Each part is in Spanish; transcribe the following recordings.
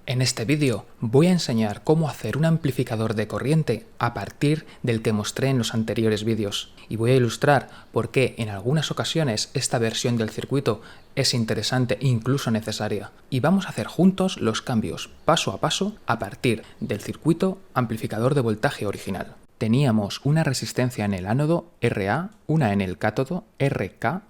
En este vídeo voy a enseñar cómo hacer un amplificador de corriente a partir del que mostré en los anteriores vídeos, y voy a ilustrar por qué en algunas ocasiones esta versión del circuito es interesante e incluso necesaria. Y vamos a hacer juntos los cambios paso a paso a partir del circuito amplificador de voltaje original. Teníamos una resistencia en el ánodo RA, una en el cátodo RK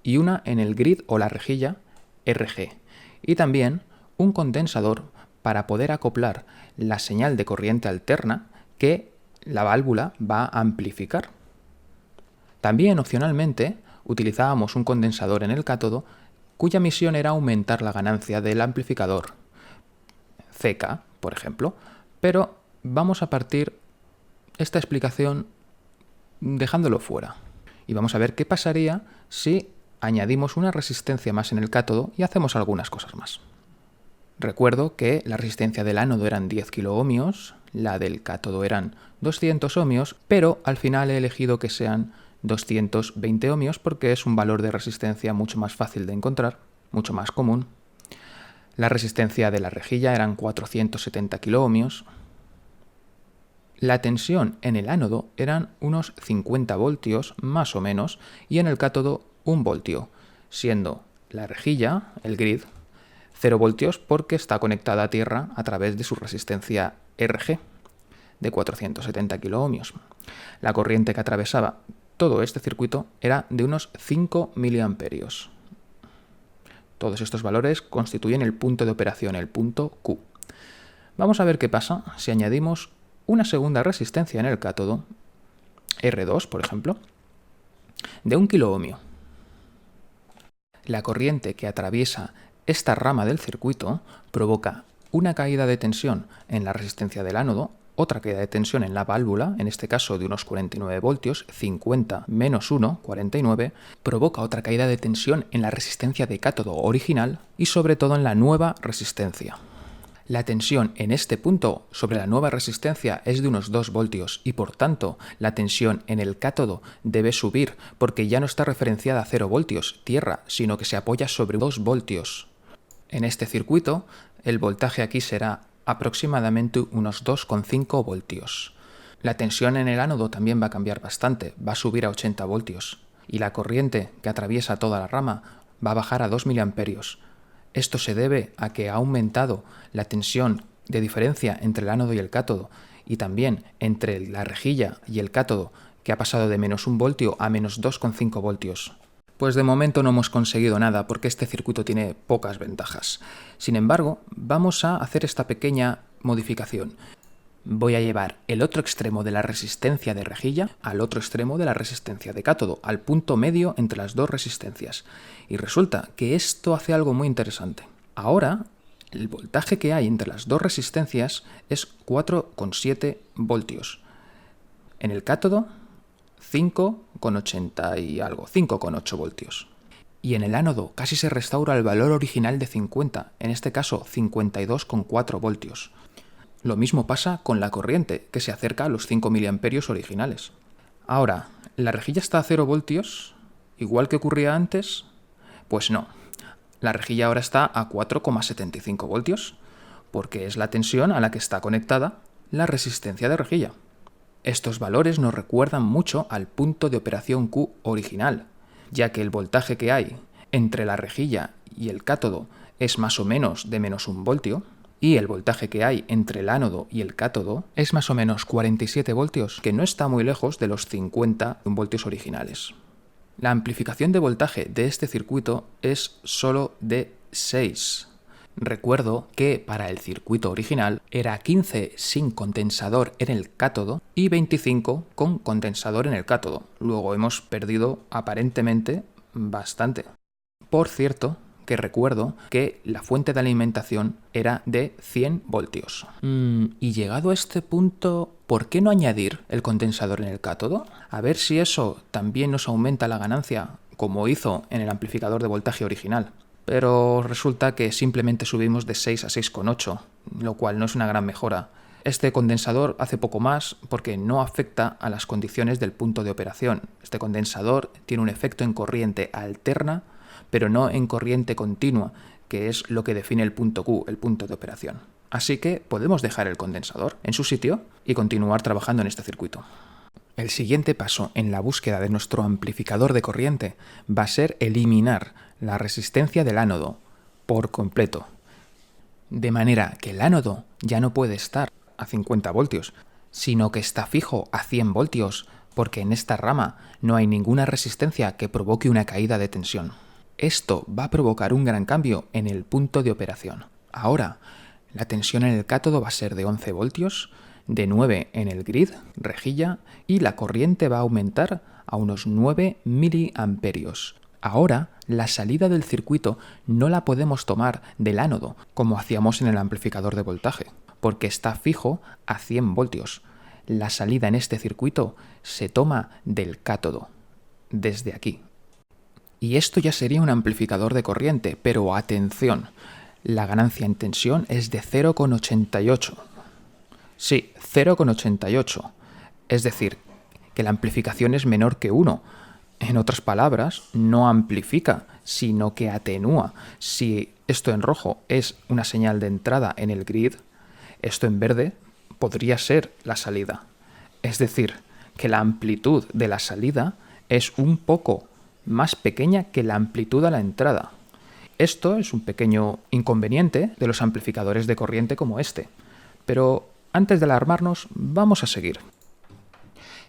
y una en el grid o la rejilla RG, y también un condensador para poder acoplar la señal de corriente alterna que la válvula va a amplificar. También opcionalmente utilizábamos un condensador en el cátodo cuya misión era aumentar la ganancia del amplificador, CK, por ejemplo, pero vamos a partir esta explicación dejándolo fuera. Y vamos a ver qué pasaría si añadimos una resistencia más en el cátodo y hacemos algunas cosas más. Recuerdo que la resistencia del ánodo eran 10 kiloohmios, la del cátodo eran 200 ohmios, pero al final he elegido que sean 220 ohmios porque es un valor de resistencia mucho más fácil de encontrar, mucho más común. La resistencia de la rejilla eran 470 kiloohmios. La tensión en el ánodo eran unos 50 voltios más o menos y en el cátodo 1 voltio, siendo la rejilla, el grid, 0 voltios porque está conectada a tierra a través de su resistencia RG de 470 kiloohmios. La corriente que atravesaba todo este circuito era de unos 5 miliamperios. Todos estos valores constituyen el punto de operación, el punto Q. Vamos a ver qué pasa si añadimos una segunda resistencia en el cátodo, R2 por ejemplo, de 1 kiloohmio. La corriente que atraviesa esta rama del circuito provoca una caída de tensión en la resistencia del ánodo, otra caída de tensión en la válvula, en este caso de unos 49 voltios, 50 menos 1, 49, provoca otra caída de tensión en la resistencia de cátodo original y sobre todo en la nueva resistencia. La tensión en este punto sobre la nueva resistencia es de unos 2 voltios y por tanto la tensión en el cátodo debe subir porque ya no está referenciada a 0 voltios, tierra, sino que se apoya sobre 2 voltios. En este circuito, el voltaje aquí será aproximadamente unos 2,5 voltios. La tensión en el ánodo también va a cambiar bastante, va a subir a 80 voltios. Y la corriente que atraviesa toda la rama va a bajar a 2 miliamperios. Esto se debe a que ha aumentado la tensión de diferencia entre el ánodo y el cátodo, y también entre la rejilla y el cátodo, que ha pasado de menos 1 voltio a menos 2,5 voltios. Pues de momento no hemos conseguido nada porque este circuito tiene pocas ventajas. Sin embargo, vamos a hacer esta pequeña modificación. Voy a llevar el otro extremo de la resistencia de rejilla al otro extremo de la resistencia de cátodo, al punto medio entre las dos resistencias. Y resulta que esto hace algo muy interesante. Ahora, el voltaje que hay entre las dos resistencias es 4,7 voltios. En el cátodo, 5,80 y algo, 5,8 voltios. Y en el ánodo casi se restaura el valor original de 50, en este caso 52,4 voltios. Lo mismo pasa con la corriente, que se acerca a los 5 miliamperios originales. Ahora, ¿la rejilla está a 0 voltios, igual que ocurría antes? Pues no. La rejilla ahora está a 4,75 voltios, porque es la tensión a la que está conectada la resistencia de rejilla. Estos valores nos recuerdan mucho al punto de operación Q original, ya que el voltaje que hay entre la rejilla y el cátodo es más o menos de menos 1 voltio, y el voltaje que hay entre el ánodo y el cátodo es más o menos 47 voltios, que no está muy lejos de los 50 voltios originales. La amplificación de voltaje de este circuito es solo de 6. Recuerdo que para el circuito original era 15 sin condensador en el cátodo y 25 con condensador en el cátodo. Luego hemos perdido aparentemente bastante. Por cierto, que recuerdo que la fuente de alimentación era de 100 voltios. Y llegado a este punto, ¿por qué no añadir el condensador en el cátodo? A ver si eso también nos aumenta la ganancia, como hizo en el amplificador de voltaje original. Pero resulta que simplemente subimos de 6 a 6,8, lo cual no es una gran mejora. Este condensador hace poco más porque no afecta a las condiciones del punto de operación. Este condensador tiene un efecto en corriente alterna, pero no en corriente continua, que es lo que define el punto Q, el punto de operación. Así que podemos dejar el condensador en su sitio y continuar trabajando en este circuito. El siguiente paso en la búsqueda de nuestro amplificador de corriente va a ser eliminar la resistencia del ánodo por completo. De manera que el ánodo ya no puede estar a 50 voltios, sino que está fijo a 100 voltios, porque en esta rama no hay ninguna resistencia que provoque una caída de tensión. Esto va a provocar un gran cambio en el punto de operación. Ahora, la tensión en el cátodo va a ser de 11 voltios, de 9 en el grid, rejilla, y la corriente va a aumentar a unos 9 miliamperios. Ahora, la salida del circuito no la podemos tomar del ánodo, como hacíamos en el amplificador de voltaje, porque está fijo a 100 voltios. La salida en este circuito se toma del cátodo, desde aquí. Y esto ya sería un amplificador de corriente, pero atención, la ganancia en tensión es de 0,88. Sí, 0,88. Es decir, que la amplificación es menor que 1. En otras palabras, no amplifica, sino que atenúa. Si esto en rojo es una señal de entrada en el grid, esto en verde podría ser la salida. Es decir, que la amplitud de la salida es un poco más pequeña que la amplitud a la entrada. Esto es un pequeño inconveniente de los amplificadores de corriente como este. Pero antes de alarmarnos, vamos a seguir.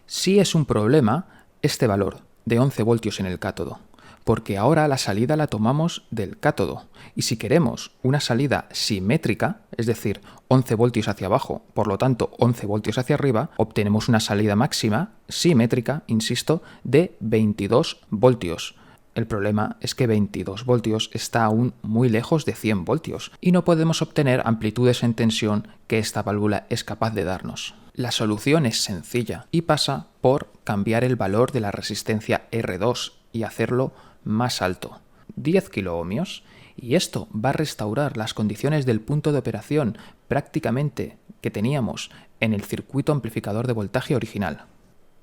Sí es un problema este valor de 11 voltios en el cátodo, porque ahora la salida la tomamos del cátodo, y si queremos una salida simétrica, es decir, 11 voltios hacia abajo, por lo tanto 11 voltios hacia arriba, obtenemos una salida máxima simétrica, insisto, de 22 voltios. El problema es que 22 voltios está aún muy lejos de 100 voltios y no podemos obtener amplitudes en tensión que esta válvula es capaz de darnos. La solución es sencilla y pasa por cambiar el valor de la resistencia R2 y hacerlo más alto, 10 kiloohmios, y esto va a restaurar las condiciones del punto de operación prácticamente que teníamos en el circuito amplificador de voltaje original.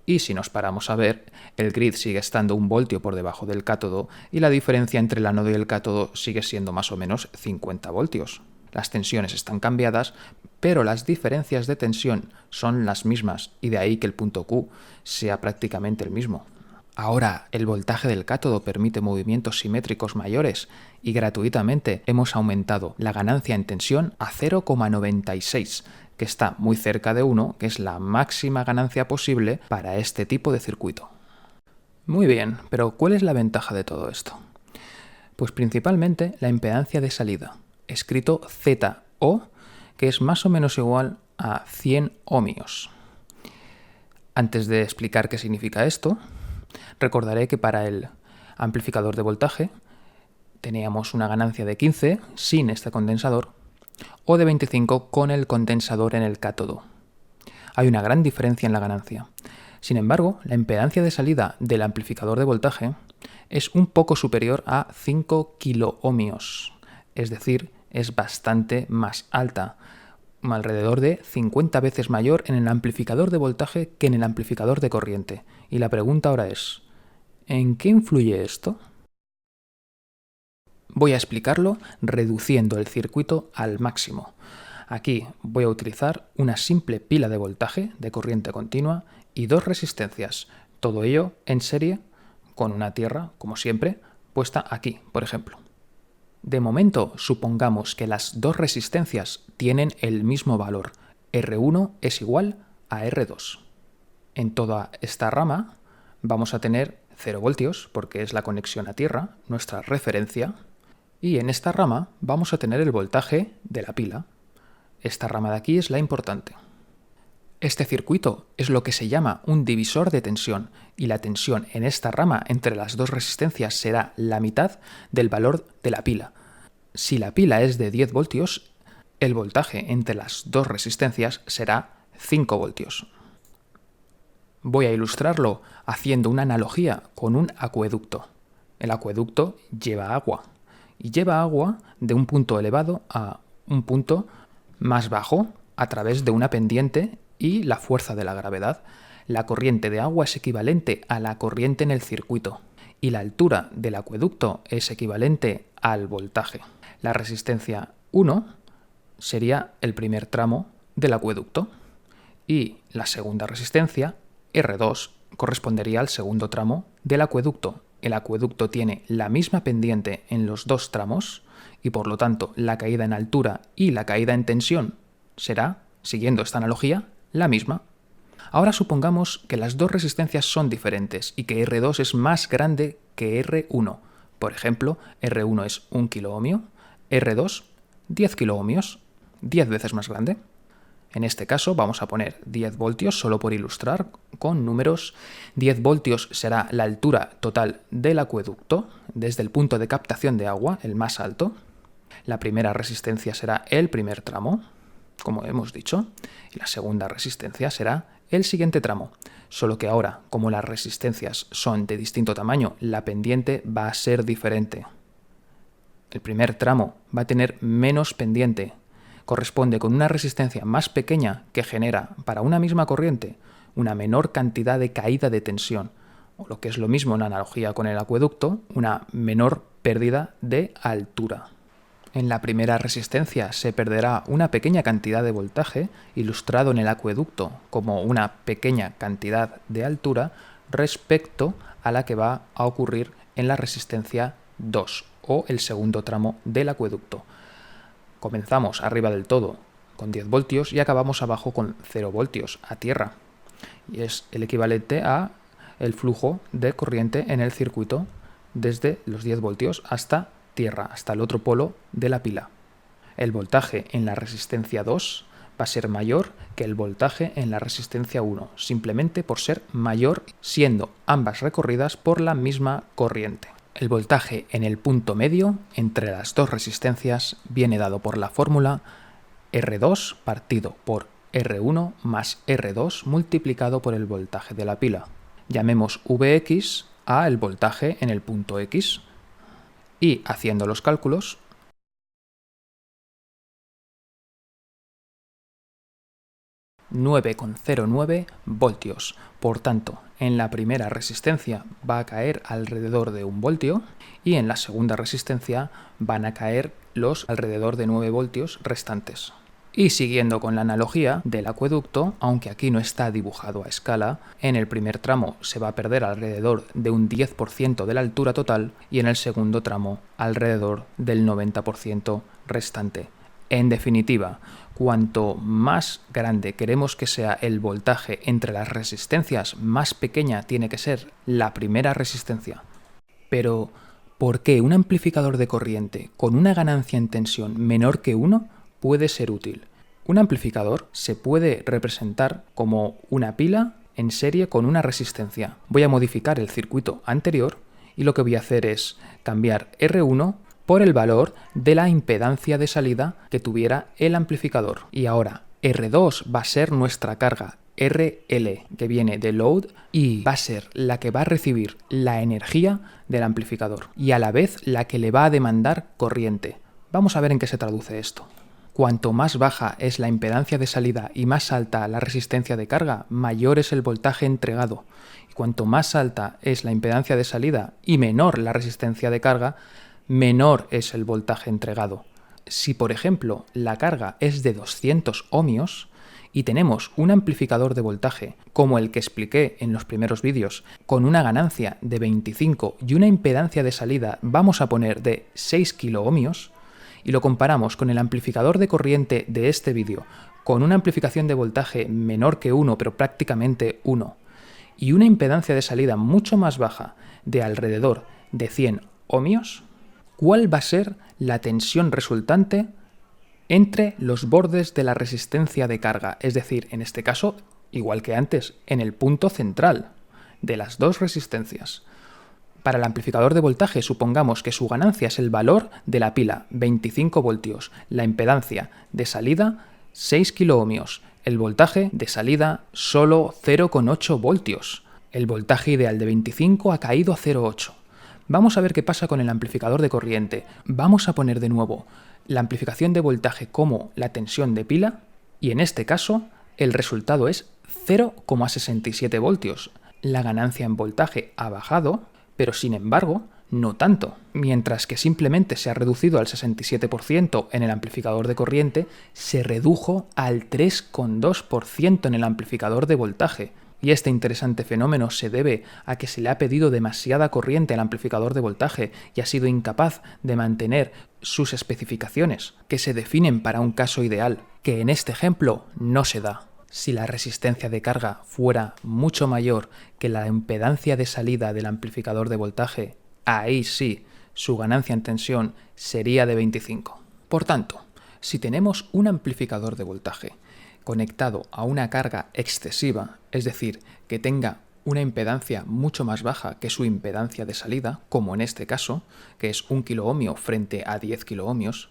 Y si nos paramos a ver, el grid sigue estando 1 voltio por debajo del cátodo y la diferencia entre el ánodo y el cátodo sigue siendo más o menos 50 voltios. Las tensiones están cambiadas, pero las diferencias de tensión son las mismas y de ahí que el punto Q sea prácticamente el mismo. Ahora el voltaje del cátodo permite movimientos simétricos mayores y gratuitamente hemos aumentado la ganancia en tensión a 0,96, que está muy cerca de 1, que es la máxima ganancia posible para este tipo de circuito. Muy bien, pero ¿cuál es la ventaja de todo esto? Pues principalmente la impedancia de salida, escrito ZO, que es más o menos igual a 100 ohmios. Antes de explicar qué significa esto, recordaré que para el amplificador de voltaje teníamos una ganancia de 15 sin este condensador o de 25 con el condensador en el cátodo. Hay una gran diferencia en la ganancia. Sin embargo, la impedancia de salida del amplificador de voltaje es un poco superior a 5 kiloohmios, es decir, es bastante más alta, alrededor de 50 veces mayor en el amplificador de voltaje que en el amplificador de corriente. Y la pregunta ahora es, ¿en qué influye esto? Voy a explicarlo reduciendo el circuito al máximo. Aquí voy a utilizar una simple pila de voltaje de corriente continua y 2 resistencias, todo ello en serie con una tierra, como siempre, puesta aquí, por ejemplo. De momento, supongamos que las 2 resistencias tienen el mismo valor. R1 es igual a R2. En toda esta rama vamos a tener 0 voltios, porque es la conexión a tierra, nuestra referencia, y en esta rama vamos a tener el voltaje de la pila. Esta rama de aquí es la importante. Este circuito es lo que se llama un divisor de tensión, y la tensión en esta rama entre las 2 resistencias será la mitad del valor de la pila. Si la pila es de 10 voltios, el voltaje entre las 2 resistencias será 5 voltios. Voy a ilustrarlo haciendo una analogía con un acueducto. El acueducto lleva agua, y lleva agua de un punto elevado a un punto más bajo a través de una pendiente y la fuerza de la gravedad. La corriente de agua es equivalente a la corriente en el circuito y la altura del acueducto es equivalente al voltaje. La resistencia 1 sería el primer tramo del acueducto y la segunda resistencia, R2, correspondería al segundo tramo del acueducto. El acueducto tiene la misma pendiente en los dos tramos y por lo tanto la caída en altura y la caída en tensión será, siguiendo esta analogía, la misma. Ahora supongamos que las dos resistencias son diferentes y que R2 es más grande que R1. Por ejemplo, R1 es 1 kiloohmio, R2 10 kiloohmios, 10 veces más grande. En este caso vamos a poner 10 voltios solo por ilustrar con números. 10 voltios será la altura total del acueducto desde el punto de captación de agua, el más alto. La primera resistencia será el primer tramo, como hemos dicho, y la segunda resistencia será el siguiente tramo. Solo que ahora, como las resistencias son de distinto tamaño, la pendiente va a ser diferente. El primer tramo va a tener menos pendiente. Corresponde con una resistencia más pequeña que genera para una misma corriente una menor cantidad de caída de tensión, o lo que es lo mismo en analogía con el acueducto, una menor pérdida de altura. En la primera resistencia se perderá una pequeña cantidad de voltaje, ilustrado en el acueducto como una pequeña cantidad de altura, respecto a la que va a ocurrir en la resistencia 2, o el segundo tramo del acueducto. Comenzamos arriba del todo con 10 voltios y acabamos abajo con 0 voltios, a tierra. Y es el equivalente a el flujo de corriente en el circuito desde los 10 voltios hasta tierra, hasta el otro polo de la pila. El voltaje en la resistencia 2 va a ser mayor que el voltaje en la resistencia 1, simplemente por ser mayor, siendo ambas recorridas por la misma corriente. El voltaje en el punto medio entre las dos resistencias viene dado por la fórmula R2 partido por R1 más R2 multiplicado por el voltaje de la pila. Llamemos Vx a el voltaje en el punto X y, haciendo los cálculos, ...9,09 voltios. Por tanto, en la primera resistencia va a caer alrededor de 1 voltio y en la segunda resistencia van a caer los alrededor de 9 voltios restantes. Y siguiendo con la analogía del acueducto, aunque aquí no está dibujado a escala, en el primer tramo se va a perder alrededor de un 10% de la altura total y en el segundo tramo alrededor del 90% restante. En definitiva, cuanto más grande queremos que sea el voltaje entre las resistencias, más pequeña tiene que ser la primera resistencia. Pero, ¿por qué un amplificador de corriente con una ganancia en tensión menor que 1 puede ser útil? Un amplificador se puede representar como una pila en serie con una resistencia. Voy a modificar el circuito anterior y lo que voy a hacer es cambiar R1 por el valor de la impedancia de salida que tuviera el amplificador. Y ahora R2 va a ser nuestra carga, RL, que viene de load y va a ser la que va a recibir la energía del amplificador y a la vez la que le va a demandar corriente. Vamos a ver en qué se traduce esto. Cuanto más baja es la impedancia de salida y más alta la resistencia de carga, mayor es el voltaje entregado. Y cuanto más alta es la impedancia de salida y menor la resistencia de carga, menor es el voltaje entregado. Si, por ejemplo, la carga es de 200 ohmios y tenemos un amplificador de voltaje como el que expliqué en los primeros vídeos, con una ganancia de 25 y una impedancia de salida vamos a poner de 6 kiloohmios, y lo comparamos con el amplificador de corriente de este vídeo, con una amplificación de voltaje menor que 1, pero prácticamente 1, y una impedancia de salida mucho más baja, de alrededor de 100 ohmios, ¿cuál va a ser la tensión resultante entre los bordes de la resistencia de carga? Es decir, en este caso, igual que antes, en el punto central de las dos resistencias. Para el amplificador de voltaje, supongamos que su ganancia es el valor de la pila, 25 voltios, la impedancia de salida, 6 kiloohmios, el voltaje de salida, solo 0,8 voltios. El voltaje ideal de 25 ha caído a 0,8. Vamos a ver qué pasa con el amplificador de corriente. Vamos a poner de nuevo la amplificación de voltaje como la tensión de pila y en este caso el resultado es 0,67 voltios. La ganancia en voltaje ha bajado, pero sin embargo no tanto. Mientras que simplemente se ha reducido al 67% en el amplificador de corriente, se redujo al 3,2% en el amplificador de voltaje. Y este interesante fenómeno se debe a que se le ha pedido demasiada corriente al amplificador de voltaje y ha sido incapaz de mantener sus especificaciones, que se definen para un caso ideal, que en este ejemplo no se da. Si la resistencia de carga fuera mucho mayor que la impedancia de salida del amplificador de voltaje, ahí sí, su ganancia en tensión sería de 25. Por tanto, si tenemos un amplificador de voltaje conectado a una carga excesiva, es decir, que tenga una impedancia mucho más baja que su impedancia de salida, como en este caso, que es 1 kiloohmio frente a 10 kiloohmios,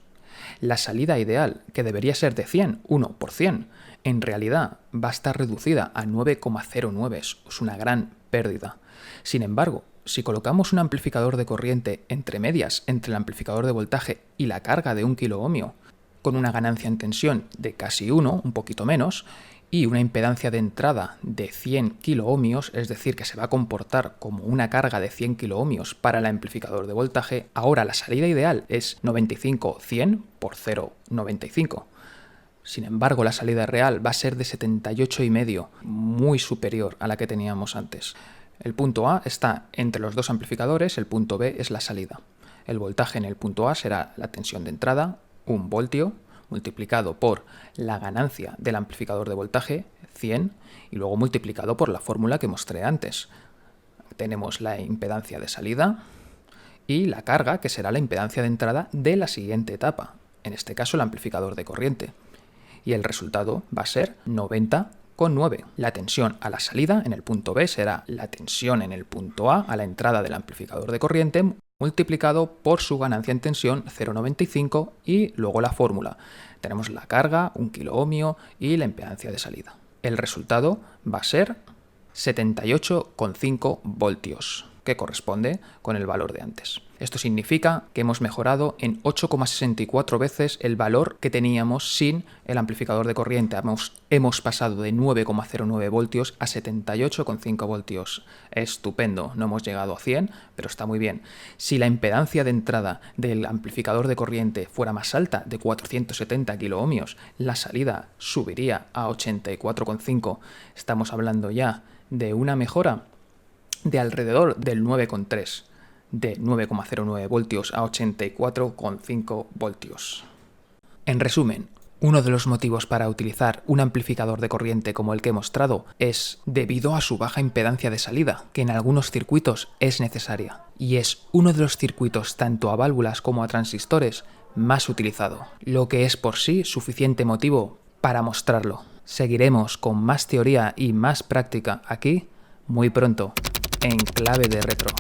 la salida ideal, que debería ser de 1 por 100, en realidad va a estar reducida a 9,09, es una gran pérdida. Sin embargo, si colocamos un amplificador de corriente entre medias entre el amplificador de voltaje y la carga de 1 kiloohmio, con una ganancia en tensión de casi 1, un poquito menos, y una impedancia de entrada de 100 kiloohmios, es decir, que se va a comportar como una carga de 100 kiloohmios para el amplificador de voltaje, ahora la salida ideal es 95-100 por 0,95. Sin embargo, la salida real va a ser de 78,5, muy superior a la que teníamos antes. El punto A está entre los dos amplificadores, el punto B es la salida. El voltaje en el punto A será la tensión de entrada, 1 voltio, multiplicado por la ganancia del amplificador de voltaje, 100, y luego multiplicado por la fórmula que mostré antes. Tenemos la impedancia de salida y la carga, que será la impedancia de entrada de la siguiente etapa, en este caso el amplificador de corriente. Y el resultado va a ser 90,9. La tensión a la salida en el punto B será la tensión en el punto A la entrada del amplificador de corriente multiplicado por su ganancia en tensión 0,95 y luego la fórmula. Tenemos la carga, 1 kiloohmio y la impedancia de salida. El resultado va a ser 78,5 voltios, que corresponde con el valor de antes. Esto significa que hemos mejorado en 8,64 veces el valor que teníamos sin el amplificador de corriente. Hemos pasado de 9,09 voltios a 78,5 voltios. Estupendo, no hemos llegado a 100, pero está muy bien. Si la impedancia de entrada del amplificador de corriente fuera más alta, de 470 kiloohmios, la salida subiría a 84,5. Estamos hablando ya de una mejora de alrededor del 9,3, de 9,09 voltios a 84,5 voltios. En resumen, uno de los motivos para utilizar un amplificador de corriente como el que he mostrado es debido a su baja impedancia de salida, que en algunos circuitos es necesaria, y es uno de los circuitos tanto a válvulas como a transistores más utilizado, lo que es por sí suficiente motivo para mostrarlo. Seguiremos con más teoría y más práctica aquí muy pronto, en Clave de Retro.